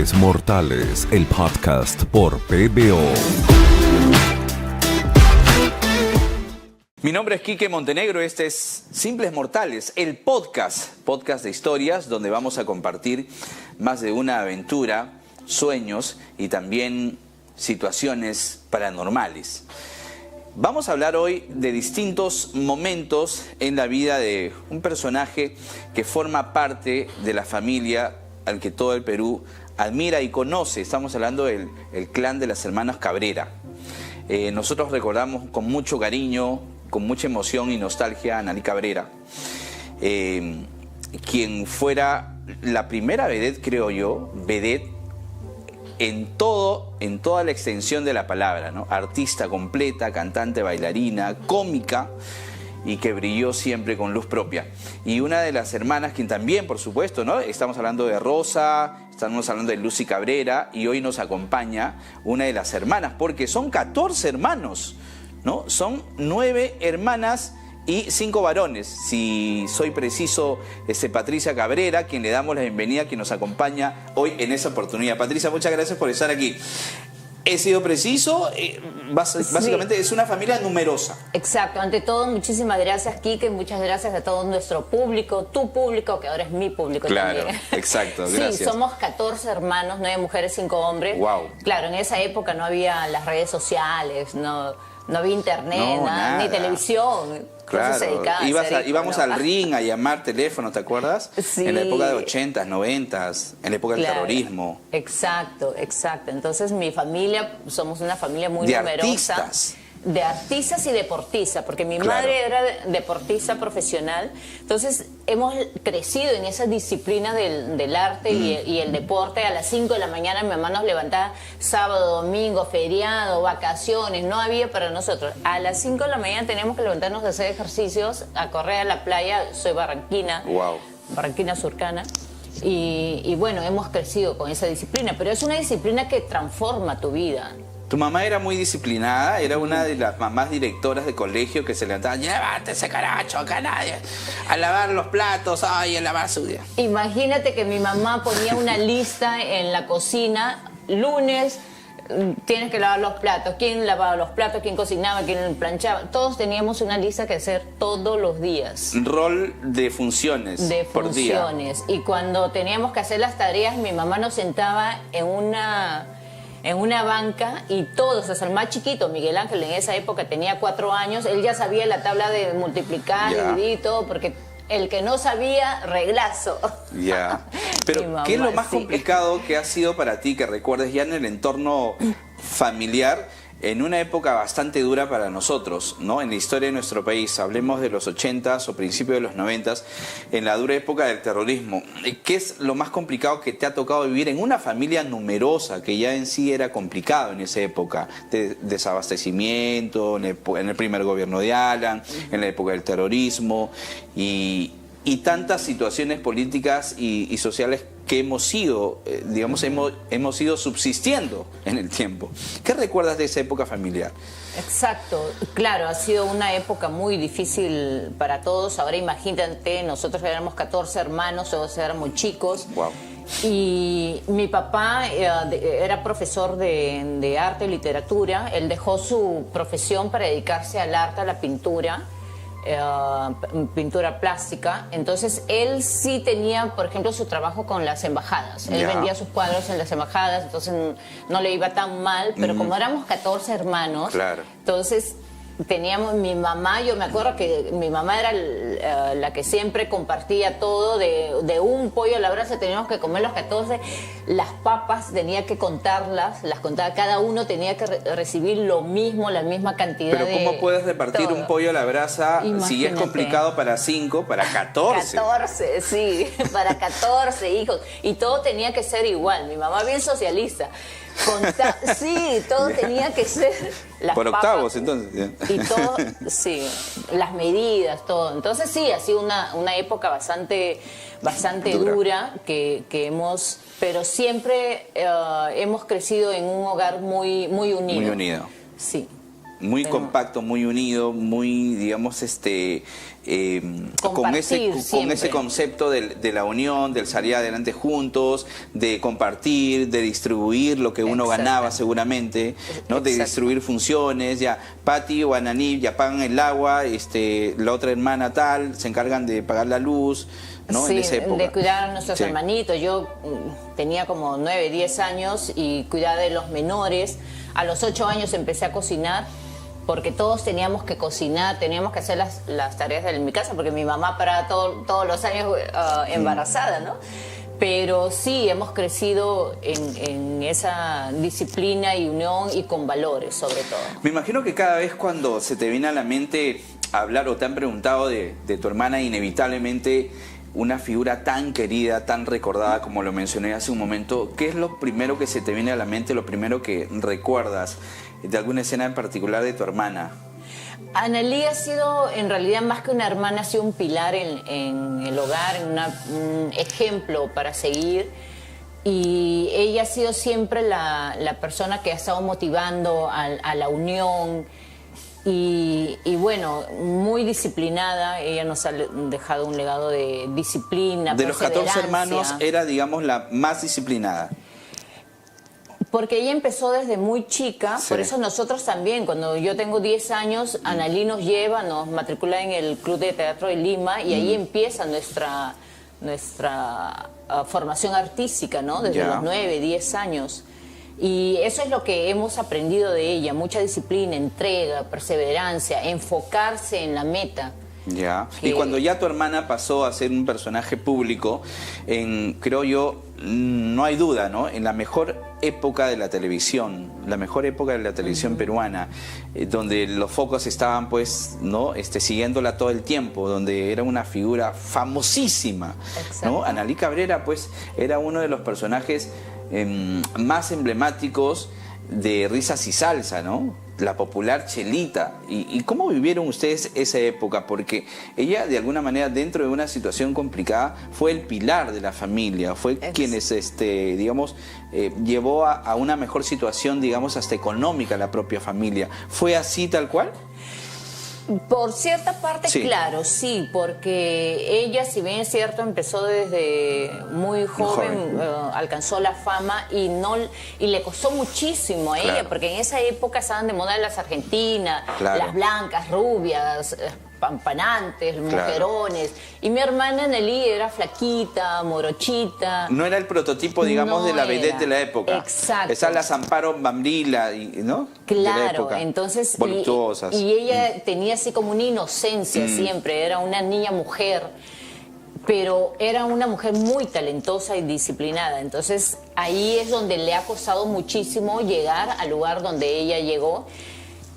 Simples Mortales, el podcast por PBO. Mi nombre es Quique Montenegro, este es Simples Mortales, el podcast de historias donde vamos a compartir más de una aventura, sueños y también situaciones paranormales. Vamos a hablar hoy de distintos momentos en la vida de un personaje que forma parte de la familia al que todo el Perú admira y conoce. Estamos hablando del clan de las hermanas Cabrera. Nosotros recordamos con mucho cariño, con mucha emoción y nostalgia a Nani Cabrera, quien fuera la primera vedette, creo yo, vedette en toda la extensión de la palabra, ¿no? Artista completa, cantante, bailarina, cómica y que brilló siempre con luz propia. Y una de las hermanas, quien también, por supuesto, ¿no? Estamos hablando de Rosa, estamos hablando de Lucy Cabrera y hoy nos acompaña una de las hermanas, porque son 14 hermanos, ¿no? Son 9 hermanas y 5 varones, si soy preciso, Patricia Cabrera, quien le damos la bienvenida, quien nos acompaña hoy en esa oportunidad. Patricia, muchas gracias por estar aquí. He sido preciso, básicamente sí. Es una familia numerosa. Exacto, ante todo muchísimas gracias, Quique, muchas gracias a todo nuestro público, tu público, que ahora es mi público claro, también. Exacto, gracias. Sí, somos 14 hermanos, 9 mujeres, 5 hombres. Wow. Claro, en esa época no había las redes sociales, no había internet, nada, ni televisión. Claro, íbamos al ring a llamar teléfono, ¿te acuerdas? Sí. En la época de 80s, 90s, en la época del terrorismo. Exacto. Entonces mi familia, somos una familia muy numerosa. Artistas. De artistas y deportistas, porque mi madre era deportista profesional, entonces hemos crecido en esa disciplina del arte y el deporte. A las 5 de la mañana mi mamá nos levantaba sábado, domingo, feriado, vacaciones, no había para nosotros. A las 5 de la mañana teníamos que levantarnos a hacer ejercicios, a correr a la playa. Soy barranquina, Barranquina Surcana. Y bueno, hemos crecido con esa disciplina, pero es una disciplina que transforma tu vida. Tu mamá era muy disciplinada, era una de las mamás directoras de colegio que se levantaban, llévate ese caracho, acá nadie, a lavar los platos, ay, a lavar su día. Imagínate que mi mamá ponía una lista en la cocina, lunes tienes que lavar los platos, quién lavaba los platos, quién cocinaba, quién planchaba, todos teníamos una lista que hacer todos los días. Rol de funciones por día. Y cuando teníamos que hacer las tareas, mi mamá nos sentaba en una banca y todos, hasta el más chiquito, Miguel Ángel, en esa época tenía 4 años, él ya sabía la tabla de multiplicar, dividir y todo, porque el que no sabía, reglazo. Ya. Pero, mamá, ¿qué es lo más complicado que ha sido para ti, que recuerdes ya en el entorno familiar, en una época bastante dura para nosotros, ¿no? En la historia de nuestro país, hablemos de los 80s o principios de los 90s, en la dura época del terrorismo. ¿Qué es lo más complicado que te ha tocado vivir en una familia numerosa, que ya en sí era complicado en esa época? De desabastecimiento, en el primer gobierno de Alan, en la época del terrorismo y tantas situaciones políticas y sociales que hemos ido, hemos ido subsistiendo en el tiempo. ¿Qué recuerdas de esa época familiar? Exacto, claro, ha sido una época muy difícil para todos. Ahora imagínate, nosotros éramos 14 hermanos, todos éramos chicos. Wow. Y mi papá era profesor de arte y literatura. Él dejó su profesión para dedicarse al arte, a la pintura. Pintura plástica. Entonces él sí tenía, por ejemplo, su trabajo con las embajadas. Él vendía sus cuadros en las embajadas, entonces no le iba tan mal, pero como éramos 14 hermanos, entonces teníamos mi mamá, yo me acuerdo que mi mamá era la que siempre compartía todo, de un pollo a la brasa teníamos que comer los 14, las papas tenía que contarlas, las contaba, cada uno tenía que recibir lo mismo, la misma cantidad. Pero ¿cómo puedes repartir un pollo a la brasa? Imagínate. Si es complicado para 5, para 14? 14, sí, para 14 hijos, y todo tenía que ser igual, mi mamá bien socialista. Sí, todo tenía que ser por octavos, entonces. Y todo, sí, las medidas, todo. Entonces sí, ha sido una época bastante dura que hemos, pero siempre hemos crecido en un hogar muy unido. Muy unido. Sí. muy compacto, muy unido, muy, digamos, con ese concepto de la unión, del salir adelante juntos, de compartir, de distribuir lo que uno ganaba seguramente, ¿no? De distribuir funciones, ya Pati o Ananí ya pagan el agua, la otra hermana tal, se encargan de pagar la luz, ¿no? Sí, en esa época. de cuidar a nuestros hermanitos. Yo tenía como 9, 10 años y cuidaba de los menores. A los 8 años empecé a cocinar, porque todos teníamos que cocinar, teníamos que hacer las tareas de mi casa, porque mi mamá paraba todos los años embarazada, ¿no? Pero sí, hemos crecido en esa disciplina y unión y con valores, sobre todo. Me imagino que cada vez cuando se te viene a la mente hablar o te han preguntado de tu hermana, inevitablemente una figura tan querida, tan recordada como lo mencioné hace un momento, ¿qué es lo primero que se te viene a la mente, lo primero que recuerdas de alguna escena en particular de tu hermana? Analí ha sido, en realidad, más que una hermana, ha sido un pilar en el hogar, un ejemplo para seguir. Y ella ha sido siempre la persona que ha estado motivando a la unión. Y bueno, muy disciplinada. Ella nos ha dejado un legado de disciplina, de los 14 hermanos, era, digamos, la más disciplinada. Porque ella empezó desde muy chica, por eso nosotros también, cuando yo tengo 10 años, Analí nos lleva, nos matricula en el Club de Teatro de Lima y ahí empieza nuestra formación artística, ¿no? Desde los 9, 10 años. Y eso es lo que hemos aprendido de ella, mucha disciplina, entrega, perseverancia, enfocarse en la meta. Ya. Y cuando ya tu hermana pasó a ser un personaje público, creo yo, no hay duda, ¿no? En la mejor época de la televisión, peruana, donde los focos estaban, pues, ¿no? Siguiéndola todo el tiempo, donde era una figura famosísima, ¿no? Analí Cabrera, pues, era uno de los personajes más emblemáticos de Risas y Salsa, ¿no? La popular Chelita. ¿Y cómo vivieron ustedes esa época? Porque ella, de alguna manera, dentro de una situación complicada, fue el pilar de la familia, fue quienes, digamos, llevó a una mejor situación, digamos, hasta económica a la propia familia. ¿Fue así tal cual? Por cierta parte, claro, sí, porque ella, si bien es cierto, empezó desde muy joven. Alcanzó la fama y le costó muchísimo a ella, porque en esa época estaban de moda las argentinas, las blancas, rubias, pampanantes, mujerones. Y mi hermana Nelly era flaquita, morochita. No era el prototipo, digamos, de la vedette de la época. Exacto. Esa la Amparo Bambrila, ¿no? Claro, entonces, voluptuosas. Y ella tenía así como una inocencia siempre, era una niña mujer, pero era una mujer muy talentosa y disciplinada. Entonces ahí es donde le ha costado muchísimo llegar al lugar donde ella llegó.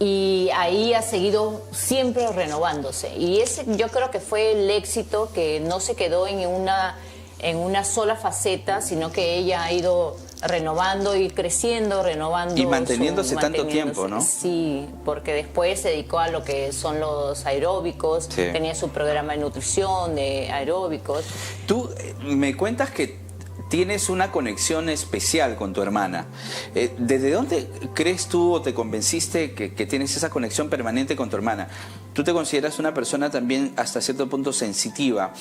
Y ahí ha seguido siempre renovándose. Y ese yo creo que fue el éxito, que no se quedó en una sola faceta, sino que ella ha ido renovando y creciendo, renovando. Y manteniéndose tanto tiempo, ¿no? Sí, porque después se dedicó a lo que son los aeróbicos, tenía su programa de nutrición, de aeróbicos. Tú me cuentas que tienes una conexión especial con tu hermana. ¿Desde dónde crees tú o te convenciste que tienes esa conexión permanente con tu hermana? Tú te consideras una persona también hasta cierto punto sensitiva.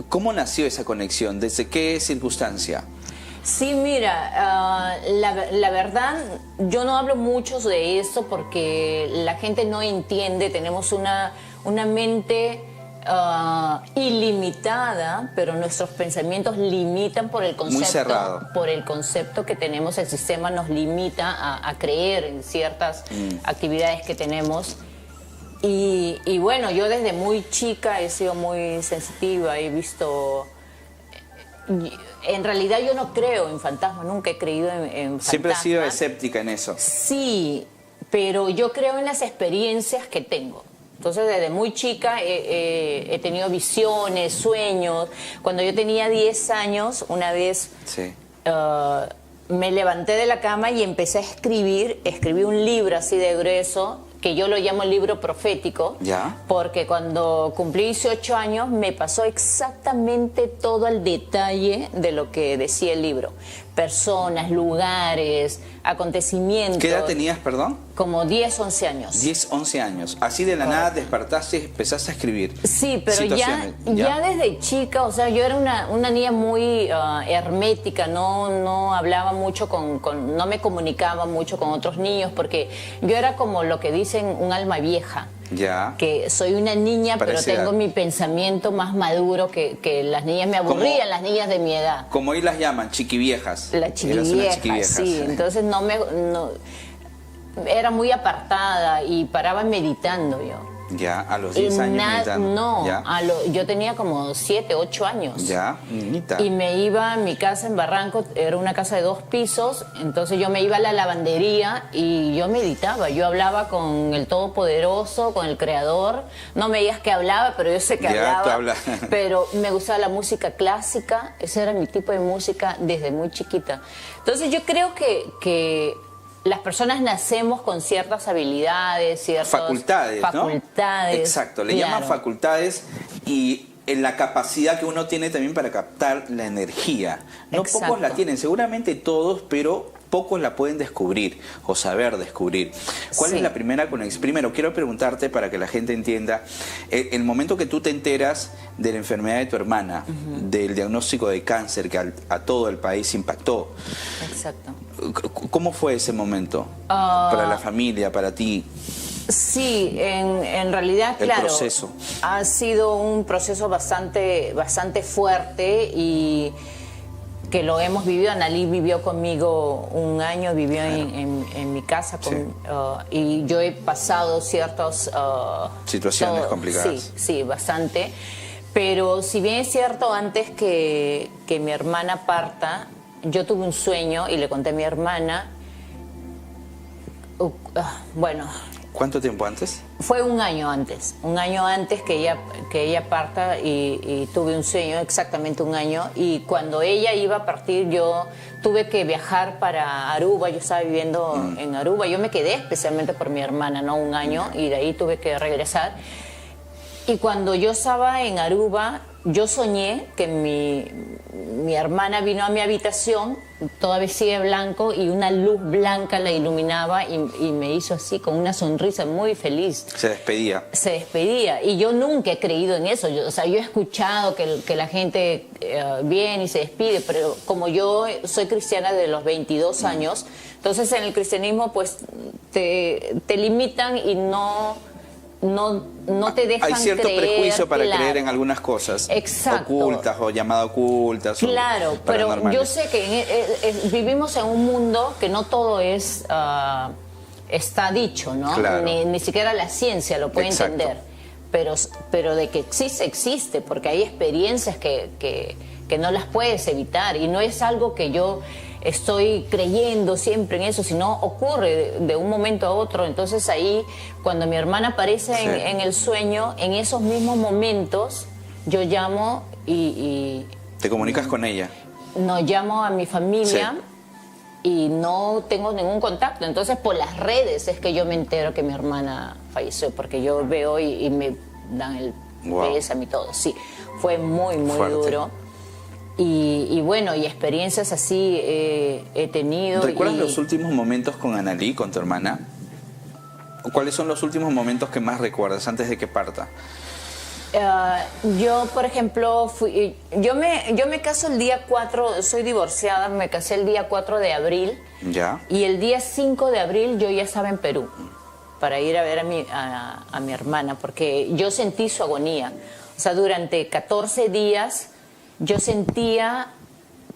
¿Cómo nació esa conexión? ¿Desde qué circunstancia? Sí, mira, la verdad, yo no hablo mucho de eso porque la gente no entiende. Tenemos una mente ilimitada, pero nuestros pensamientos limitan por el concepto. Muy cerrado. Por el concepto que tenemos, el sistema nos limita a creer en ciertas actividades que tenemos. Y bueno, yo desde muy chica he sido muy sensitiva, he visto... En realidad yo no creo en fantasmas, nunca he creído en fantasmas. Siempre has sido escéptica en eso. Sí, pero yo creo en las experiencias que tengo. Entonces, desde muy chica he tenido visiones, sueños. Cuando yo tenía 10 años, una vez me levanté de la cama y empecé a escribir. Escribí un libro así de grueso, que yo lo llamo el libro profético, porque cuando cumplí 18 años me pasó exactamente todo al detalle de lo que decía el libro. personas, lugares, acontecimientos. ¿Qué edad tenías, perdón? Como 10, 11 años. 10, 11 años. Así de la nada despertaste, empezaste a escribir. Sí, pero situaciones. ya desde chica, o sea, yo era una niña muy hermética, no hablaba mucho no me comunicaba mucho con otros niños, porque yo era como lo que dicen un alma vieja. Ya. Que soy una niña, pero Parece tengo edad. mi pensamiento más maduro que las niñas. Me aburrían las niñas de mi edad. Como hoy las llaman, chiquiviejas. La Eras una chiquivieja, chiquivieja. sí. Entonces era muy apartada y paraba meditando yo. Ya, a los 10 años meditando. No, Ya, yo tenía como 7, 8 años. ya, niñita. Y me iba a mi casa en Barranco, era una casa de 2 pisos, entonces yo me iba a la lavandería y yo meditaba, yo hablaba con el Todopoderoso, con el Creador. No me digas que hablaba, pero yo sé que Ya, tú hablaba. hablas. Pero me gustaba la música clásica, ese era mi tipo de música desde muy chiquita. Entonces yo creo que las personas nacemos con ciertas habilidades, ciertas facultades, ¿no? facultades. Exacto, le claro. llaman facultades y en la capacidad que uno tiene también para captar la energía. No Exacto. pocos la tienen, seguramente todos, pero pocos la pueden descubrir o saber descubrir. ¿Cuál Sí. es la primera conexión? Primero, quiero preguntarte para que la gente entienda, el momento que tú te enteras de la enfermedad de tu hermana, del diagnóstico de cáncer que a todo el país impactó. Exacto. ¿Cómo fue ese momento? Para la familia, para ti. Sí, en realidad, El claro, proceso. ha sido un proceso bastante fuerte y que lo hemos vivido. Analí vivió conmigo un año, vivió en mi casa Sí. y yo he pasado ciertas Situaciones complicadas. Sí, bastante. Pero si bien es cierto, antes que mi hermana parta, yo tuve un sueño y le conté a mi hermana. Bueno, ¿Cuánto tiempo antes? fue un año antes que ella parta y tuve un sueño, exactamente un año. Y cuando ella iba a partir, yo tuve que viajar para Aruba. Yo estaba viviendo en Aruba. Yo me quedé especialmente por mi hermana, ¿no? Un año, y de ahí tuve que regresar. Y cuando yo estaba en Aruba, yo soñé que mi hermana vino a mi habitación, toda vestida de blanco, y una luz blanca la iluminaba y me hizo así, con una sonrisa muy feliz. Se despedía. Se despedía. Y yo nunca he creído en eso. Yo he escuchado que la gente viene y se despide, pero como yo soy cristiana de los 22 años, entonces en el cristianismo pues te limitan y no te dejan Hay cierto creer, prejuicio para claro. creer en algunas cosas. Exacto. Ocultas o llamadas ocultas. o Claro, pero paranormales. yo sé que vivimos en un mundo que no todo está dicho, ¿no? Claro. Ni siquiera la ciencia lo puede Exacto. entender. Pero de que existe, porque hay experiencias que no las puedes evitar. Y no es algo que yo estoy creyendo siempre en eso, sino ocurre de un momento a otro. Entonces ahí, cuando mi hermana aparece Sí. en el sueño, en esos mismos momentos, yo llamo y Te comunicas con ella. no llamo a mi familia. Sí. Y no tengo ningún contacto. Entonces, por las redes es que yo me entero que mi hermana falleció, porque yo veo y me dan el Wow. pésame y todo. Sí, fue muy Fuerte. duro. Y bueno, y experiencias así he tenido. ¿Recuerdas y- los últimos momentos con Analí, con tu hermana? ¿Cuáles son los últimos momentos que más recuerdas antes de que parta? Yo, por ejemplo, yo me caso el día 4, soy divorciada, me casé el día 4 de abril. Ya. Y el día 5 de abril yo ya estaba en Perú para ir a ver a mi hermana, porque yo sentí su agonía. O sea, durante 14 días yo sentía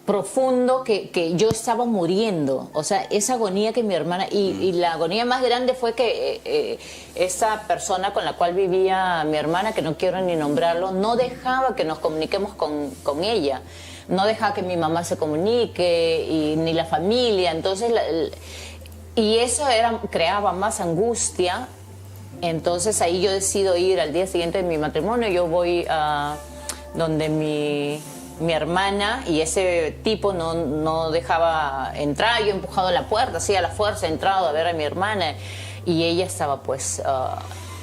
profundo que yo estaba muriendo. O sea, esa agonía que mi hermana... Y la agonía más grande fue que esa persona con la cual vivía mi hermana, que no quiero ni nombrarlo, no dejaba que nos comuniquemos con ella. No dejaba que mi mamá se comunique, ni la familia. Entonces, y eso creaba más angustia. Entonces ahí yo decido ir al día siguiente de mi matrimonio. Yo voy a donde mi hermana, y ese tipo no dejaba entrar. Yo he empujado la puerta, así a la fuerza, he entrado a ver a mi hermana, y ella estaba pues...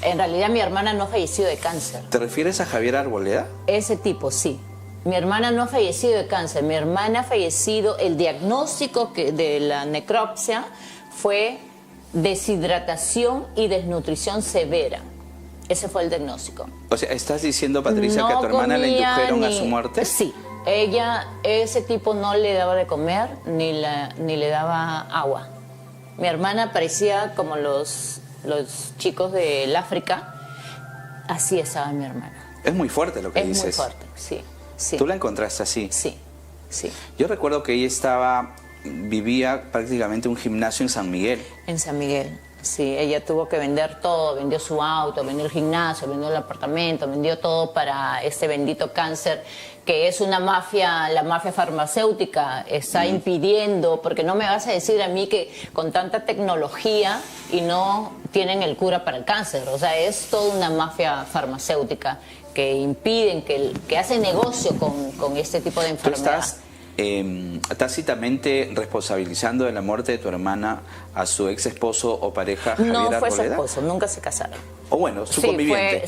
en realidad mi hermana no ha fallecido de cáncer. ¿Te refieres a Javier Arboleda? Ese tipo, sí. Mi hermana no ha fallecido de cáncer, mi hermana ha fallecido, el diagnóstico de la necropsia fue deshidratación y desnutrición severa. Ese fue el diagnóstico. O sea, ¿estás diciendo, Patricia, que a tu hermana la indujeron a su muerte? Sí. Ese tipo no le daba de comer ni le daba agua. Mi hermana parecía como los chicos del África. Así estaba mi hermana. Es muy fuerte lo que dices. Es muy fuerte, sí. Sí. ¿Tú la encontraste así? Sí, sí. Yo recuerdo que ella vivía prácticamente en un gimnasio en San Miguel. En San Miguel, sí. Ella tuvo que vender todo, vendió su auto, vendió el gimnasio, vendió el apartamento, vendió todo para este bendito cáncer, que es una mafia, la mafia farmacéutica está impidiendo, porque no me vas a decir a mí que con tanta tecnología y no tienen el cura para el cáncer. O sea, es toda una mafia farmacéutica que impiden, que hacen negocio con este tipo de enfermedad. ¿Tú estás tácitamente responsabilizando de la muerte de tu hermana a su ex esposo o pareja, Javier No Arboleda? fue su esposo, nunca se casaron. O bueno, su conviviente.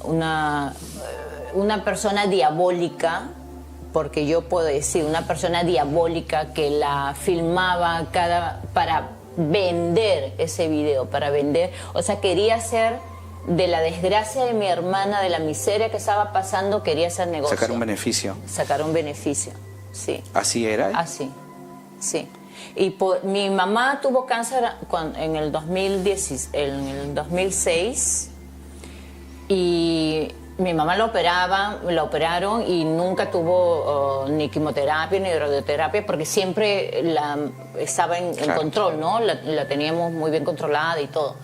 Una persona diabólica, porque yo puedo decir, una persona diabólica que la filmaba para vender ese video, para vender, o sea, quería hacer de la desgracia de mi hermana, de la miseria que estaba pasando, quería hacer negocio. Sacar un beneficio. Sacar un beneficio, sí. ¿Así era? Así, sí. Y mi mamá tuvo cáncer en el 2006 y mi mamá la operaron y nunca tuvo ni quimioterapia ni radioterapia porque siempre estaba en control, ¿no? La teníamos muy bien controlada y todo.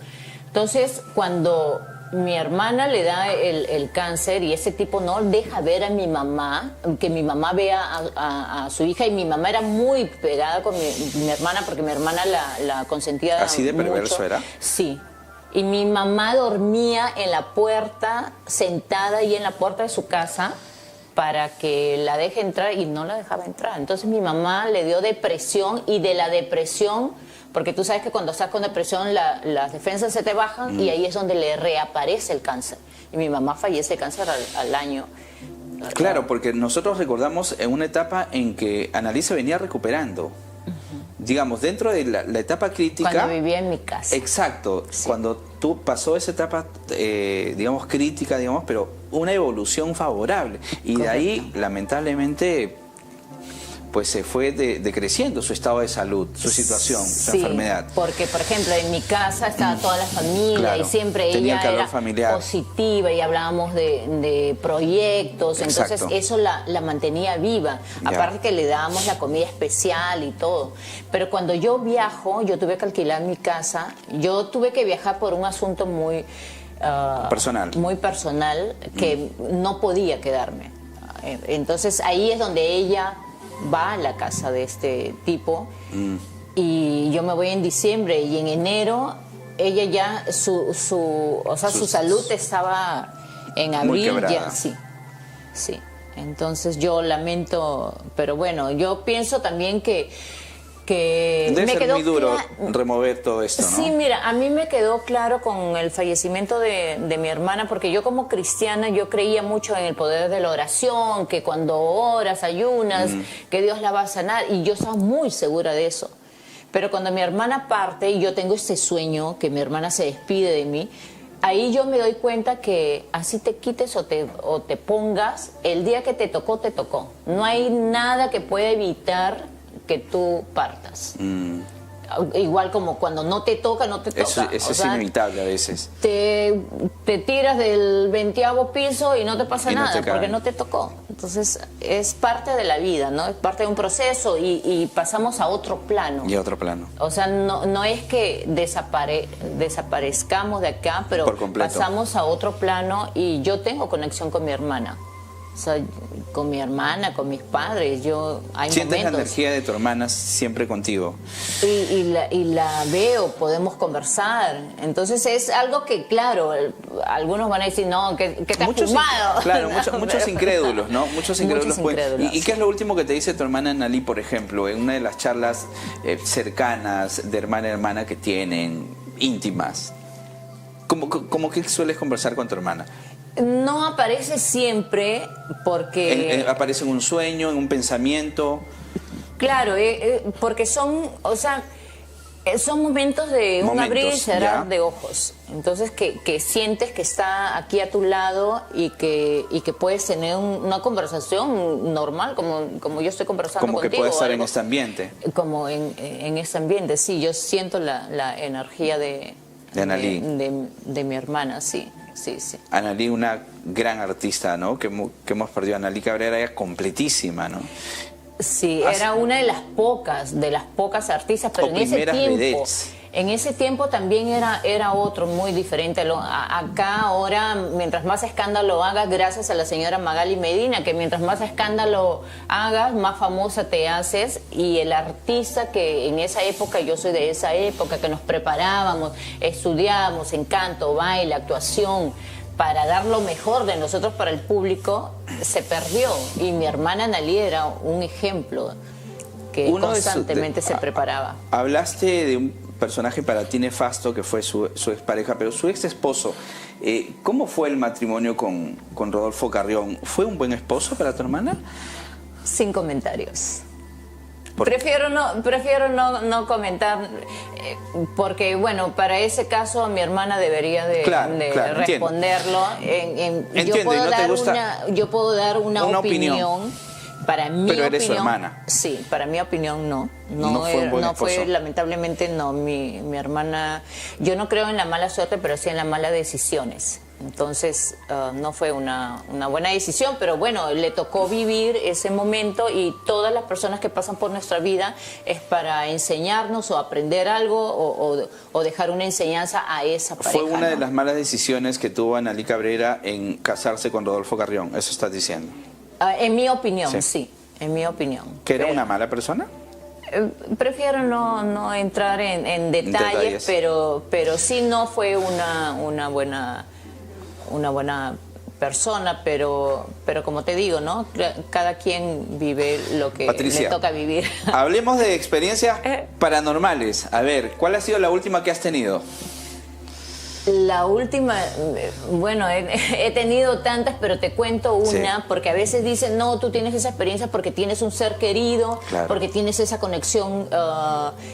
Entonces, cuando mi hermana le da el cáncer y ese tipo no deja ver a mi mamá, que mi mamá vea a su hija, y mi mamá era muy pegada con mi hermana porque mi hermana la consentía ¿Así de perverso mucho. era? Sí. Y mi mamá dormía en la puerta, sentada ahí en la puerta de su casa para que la deje entrar y no la dejaba entrar. Entonces mi mamá le dio depresión y de la depresión, porque tú sabes que cuando estás con depresión las defensas se te bajan y ahí es donde le reaparece el cáncer. Y mi mamá fallece de cáncer al año. Claro, porque nosotros recordamos en una etapa en que Annalise venía recuperando. Digamos, dentro de la etapa crítica... Cuando vivía en mi casa. Exacto, Sí. cuando tú pasó esa etapa, digamos, crítica, digamos, pero una evolución favorable. Y Correcto. de ahí, lamentablemente, pues se fue decreciendo su estado de salud, su situación, su Sí, enfermedad. porque por ejemplo en mi casa estaba toda la familia, Claro, y siempre tenía ella calor era familiar. positiva y hablábamos de proyectos, Exacto. entonces eso la mantenía viva, Ya. aparte que le dábamos la comida especial y todo. Pero cuando yo viajo, yo tuve que alquilar mi casa, yo tuve que viajar por un asunto muy Personal. muy personal, que no podía quedarme. Entonces ahí es donde ella va a la casa de este tipo y yo me voy en diciembre y en enero ella ya su salud estaba en Muy abril quebrada. ya, sí. Entonces yo lamento, pero bueno, yo pienso también que Debe me ser quedó muy duro clara- remover todo esto, ¿no? Sí, mira, a mí me quedó claro con el fallecimiento de mi hermana, porque yo como cristiana, yo creía mucho en el poder de la oración, que cuando oras, ayunas, que Dios la va a sanar, y yo estaba muy segura de eso. Pero cuando mi hermana parte y yo tengo este sueño, que mi hermana se despide de mí, ahí yo me doy cuenta que así te quites o te pongas, el día que te tocó, te tocó. No hay nada que pueda evitar que tú partas. Igual como cuando no te toca, no te toca. Eso O es sea, inevitable a veces. te tiras del 20º piso y no te pasa Y no nada, te cae. porque no te tocó. Entonces es parte de la vida, ¿no? Es parte de un proceso y pasamos a otro plano. Y a otro plano. O sea, no es que desaparezcamos de acá, pero Por completo. pasamos a otro plano y yo tengo conexión con mi hermana. O sea, con mi hermana, con mis padres, hay Sientes la momentos. energía de tu hermana siempre contigo. Y la veo, podemos conversar. Entonces es algo que, claro, algunos van a decir, no, que te has fumado. Claro, muchos incrédulos, ¿no? Muchos incrédulos. incrédulos. ¿Y qué es lo último que te dice tu hermana Annalise, por ejemplo, en una de las charlas cercanas de hermana a hermana que tienen, íntimas? ¿Cómo que sueles conversar con tu hermana? No aparece siempre porque... ¿Aparece en un sueño, en un pensamiento? Claro, porque son, o sea, son momentos de un abrir y cerrar de ojos. Entonces que sientes que está aquí a tu lado y que puedes tener una conversación normal, como yo estoy conversando contigo. Como que puedes estar en este ambiente. Como en este ambiente, sí. Yo siento la energía de mi hermana, sí. Sí, sí. Analí, una gran artista, ¿no? Que hemos perdido. Analí Cabrera era completísima, ¿no? Sí, era una de las pocas artistas, pero en ese tiempo también era otro muy diferente. Acá ahora, mientras más escándalo hagas, gracias a la señora Magali Medina, que mientras más escándalo hagas, más famosa te haces, y el artista que en esa época, yo soy de esa época, que nos preparábamos, estudiábamos en canto, baile, actuación, para dar lo mejor de nosotros para el público, se perdió. Y mi hermana Analí era un ejemplo que constantemente se preparaba. Hablaste de un personaje para ti nefasto que fue su expareja, pero su ex esposo. ¿Cómo fue el matrimonio con Rodolfo Carrión? ¿Fue un buen esposo para tu hermana? Sin comentarios. Prefiero no comentar, porque bueno, para ese caso mi hermana debería de responderlo. Yo puedo dar una opinión. Para mi Pero eres opinión, su hermana. Sí, para mi opinión no. No fue, lamentablemente no. Mi hermana, yo no creo en la mala suerte, pero sí en las malas decisiones. Entonces no fue una buena decisión, pero bueno, le tocó vivir ese momento, y todas las personas que pasan por nuestra vida es para enseñarnos o aprender algo o dejar una enseñanza a esa pareja. Fue una de las malas decisiones que tuvo Analí Cabrera en casarse con Rodolfo Carrión, eso estás diciendo. En mi opinión, sí, en mi opinión. ¿Que era una mala persona? Prefiero no entrar en detalles, pero sí no fue una buena persona, pero como te digo, ¿no? Cada quien vive lo que Patricia, le toca vivir. Hablemos de experiencias paranormales. A ver, ¿cuál ha sido la última que has tenido? La última, bueno, he tenido tantas, pero te cuento una, porque a veces dicen, no, tú tienes esa experiencia porque tienes un ser querido, porque tienes esa conexión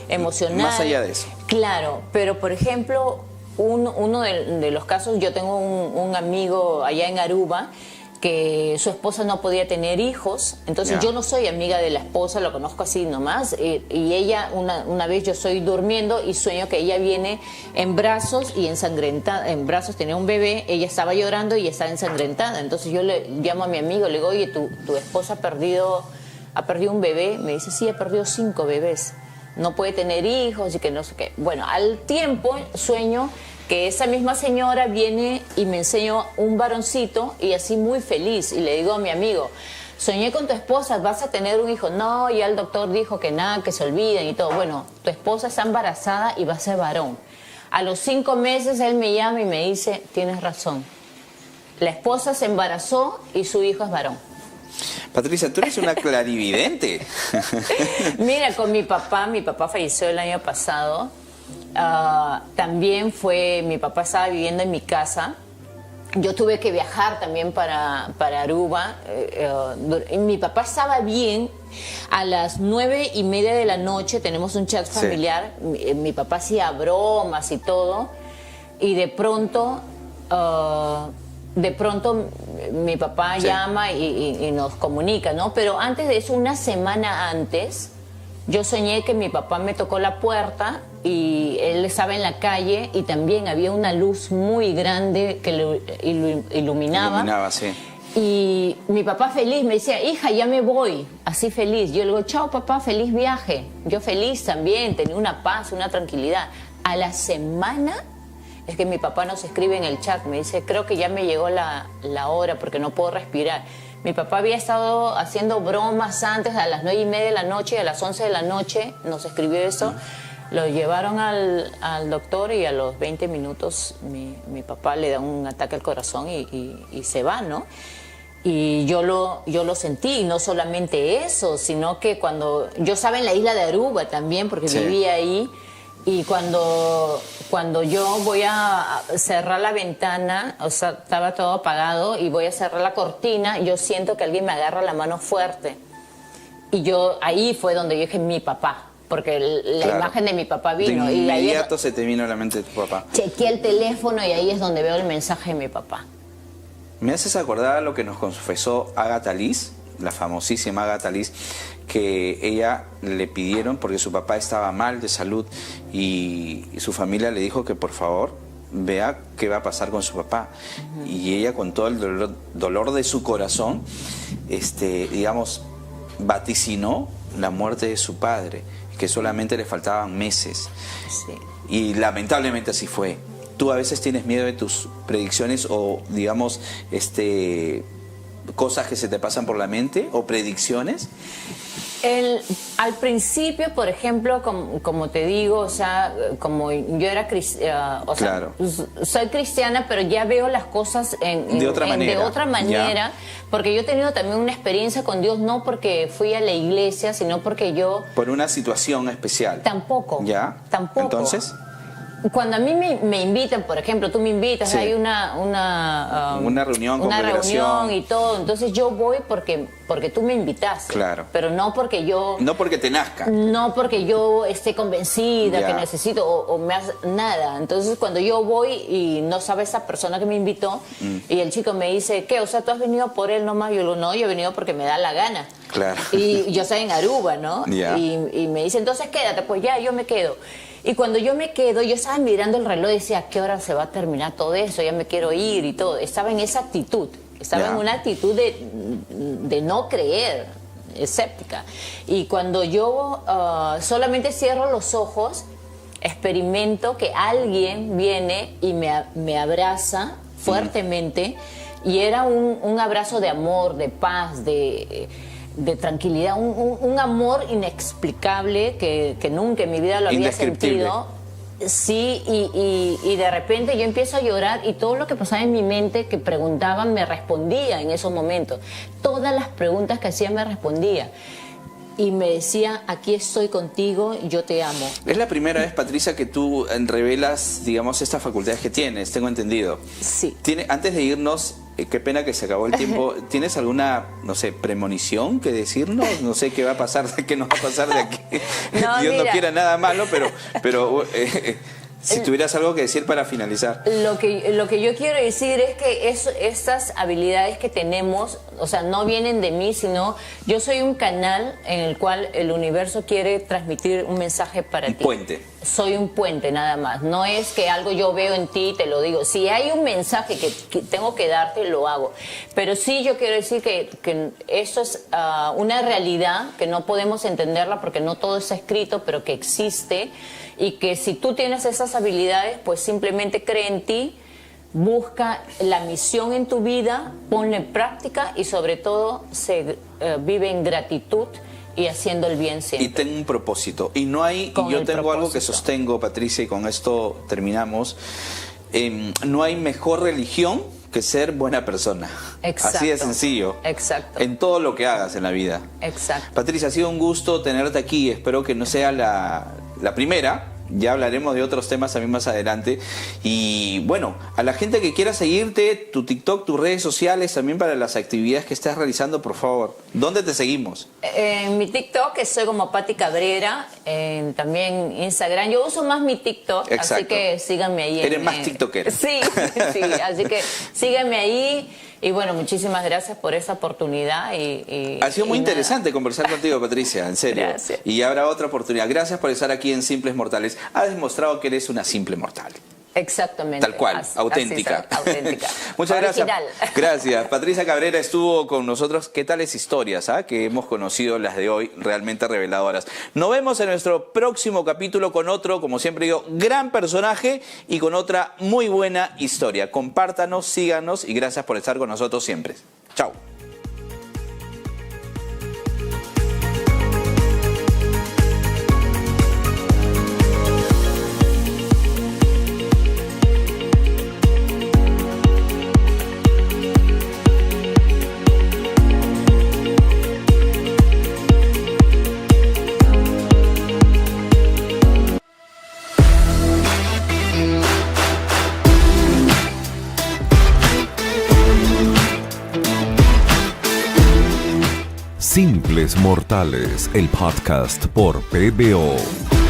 emocional. Más allá de eso. Claro, pero por ejemplo, uno de los casos, yo tengo un amigo allá en Aruba, que su esposa no podía tener hijos, entonces yo no soy amiga de la esposa, lo conozco así nomás, y ella, una vez yo estoy durmiendo y sueño que ella viene en brazos y ensangrentada, en brazos tenía un bebé, ella estaba llorando y estaba ensangrentada, entonces yo le llamo a mi amigo, le digo, oye, tu esposa ha perdido un bebé, me dice, sí, ha perdido 5 bebés, no puede tener hijos y que no sé qué. Bueno, al tiempo sueño que esa misma señora viene y me enseñó un varoncito, y así muy feliz, y le digo a mi amigo, soñé con tu esposa, vas a tener un hijo. No, ya el doctor dijo que nada, que se olviden y todo. Bueno, tu esposa está embarazada y va a ser varón. A los 5 meses él me llama y me dice, tienes razón, la esposa se embarazó y su hijo es varón. Patricia, tú eres una clarividente. Mira, con mi papá falleció el año pasado. También mi papá estaba viviendo en mi casa. Yo tuve que viajar también para Aruba. Mi papá estaba bien. A las 9:30 de la noche tenemos un chat familiar. Mi papá hacía bromas y todo. Y de pronto mi papá llama y nos comunica, ¿no? Pero antes de eso, una semana antes, yo soñé que mi papá me tocó la puerta y él estaba en la calle y también había una luz muy grande que lo iluminaba. Sí. Y mi papá feliz me decía, hija, ya me voy, así feliz. Yo le digo, chao papá, feliz viaje. Yo feliz también, tenía una paz, una tranquilidad. A la semana es que mi papá nos escribe en el chat, me dice, creo que ya me llegó la hora porque no puedo respirar. Mi papá había estado haciendo bromas antes, a las 9:30 de la noche, a las 11 de la noche nos escribió eso. Lo llevaron al doctor y a los 20 minutos mi papá le da un ataque al corazón y se va, ¿no? Y yo lo sentí, y no solamente eso, sino que cuando yo estaba en la isla de Aruba también, porque vivía ahí, Y cuando yo voy a cerrar la ventana, o sea, estaba todo apagado, y voy a cerrar la cortina, yo siento que alguien me agarra la mano fuerte. Y ahí fue donde yo dije, mi papá, porque la imagen de mi papá vino. De y inmediato se te vino a la mente de tu papá. Chequeé el teléfono y ahí es donde veo el mensaje de mi papá. Me haces acordar a lo que nos confesó Agatha Liz, la famosísima Agatha Liz, que ella le pidieron porque su papá estaba mal de salud y su familia le dijo que por favor vea qué va a pasar con su papá. Y ella, con todo el dolor de su corazón, digamos, vaticinó la muerte de su padre, que solamente le faltaban meses. Sí. Y lamentablemente así fue. ¿Tú a veces tienes miedo de tus predicciones o, digamos, cosas que se te pasan por la mente o predicciones? Al principio, por ejemplo, como te digo, o sea, como yo era cristiana, Claro. soy cristiana, pero ya veo las cosas de otra manera, ya. Porque yo he tenido también una experiencia con Dios, no porque fui a la iglesia, sino porque yo... Por una situación especial. Tampoco. ¿Ya? Tampoco. Entonces... Cuando a mí me invitan, por ejemplo, tú me invitas, sí, hay una reunión, una congregación reunión y todo, entonces yo voy porque tú me invitaste, claro, pero no porque yo... No porque te nazca. No porque yo esté convencida ya, que necesito o me hace nada. Entonces cuando yo voy y no sabe esa persona que me invitó y el chico me dice, ¿qué? O sea, ¿tú has venido por él nomás? Yo digo, no, yo he venido porque me da la gana. Claro. Y yo soy en Aruba, ¿no? Ya. Y me dice, entonces quédate, pues ya, yo me quedo. Y cuando yo me quedo, yo estaba mirando el reloj y decía, ¿a qué hora se va a terminar todo eso? Ya me quiero ir y todo. Estaba en esa actitud. Estaba en una actitud de no creer, escéptica. Y cuando yo solamente cierro los ojos, experimento que alguien viene y me abraza fuertemente. Y era un abrazo de amor, de paz, de tranquilidad, un amor inexplicable que nunca en mi vida lo había sentido. Sí, y de repente yo empiezo a llorar y todo lo que pasaba en mi mente que preguntaban me respondía en esos momentos. Todas las preguntas que hacían me respondía. Y me decía, aquí estoy contigo, yo te amo. Es la primera vez, Patricia, que tú revelas, digamos, estas facultades que tienes, tengo entendido. Sí. Antes de irnos, qué pena que se acabó el tiempo, ¿tienes alguna, no sé, premonición que decirnos? No sé qué va a pasar, qué nos va a pasar de aquí. No, Dios mira, no quiera nada malo, pero si tuvieras algo que decir para finalizar. Lo que yo quiero decir es que estas habilidades que tenemos, o sea, no vienen de mí, sino yo soy un canal en el cual el universo quiere transmitir un mensaje para ti. Un puente. Soy un puente nada más. No es que algo yo veo en ti y te lo digo. Si hay un mensaje que tengo que darte, lo hago. Pero sí yo quiero decir que eso es una realidad que no podemos entenderla porque no todo está escrito, pero que existe. Y que si tú tienes esas habilidades, pues simplemente cree en ti, busca la misión en tu vida, ponla en práctica y sobre todo vive en gratitud y haciendo el bien siempre. Y tengo un propósito. Y no hay, y yo tengo algo que sostengo, Patricia, y con esto terminamos. No hay mejor religión que ser buena persona. Exacto. Así de sencillo. Exacto. En todo lo que hagas en la vida. Exacto. Patricia, ha sido un gusto tenerte aquí. Espero que no sea la primera. Ya hablaremos de otros temas también más adelante. Y bueno, a la gente que quiera seguirte, tu TikTok, tus redes sociales, también para las actividades que estás realizando, por favor. ¿Dónde te seguimos? En mi TikTok soy como Pati Cabrera, también Instagram. Yo uso más mi TikTok, exacto, así que síganme ahí. Eres más tiktokera. Sí, sí, así que síganme ahí. Y bueno, muchísimas gracias por esa oportunidad. Ha sido muy interesante conversar contigo, Patricia, en serio. Gracias. Y habrá otra oportunidad. Gracias por estar aquí en Simples Mortales. Has demostrado que eres una simple mortal. Exactamente. Tal cual, auténtica. Auténtica. Muchas Original. gracias. Gracias. Patricia Cabrera estuvo con nosotros. ¿Qué tales historias que hemos conocido, las de hoy, realmente reveladoras? Nos vemos en nuestro próximo capítulo con otro, como siempre digo, gran personaje y con otra muy buena historia. Compártanos, síganos y gracias por estar con nosotros siempre. Chao. Simples Mortales, el podcast por PBO.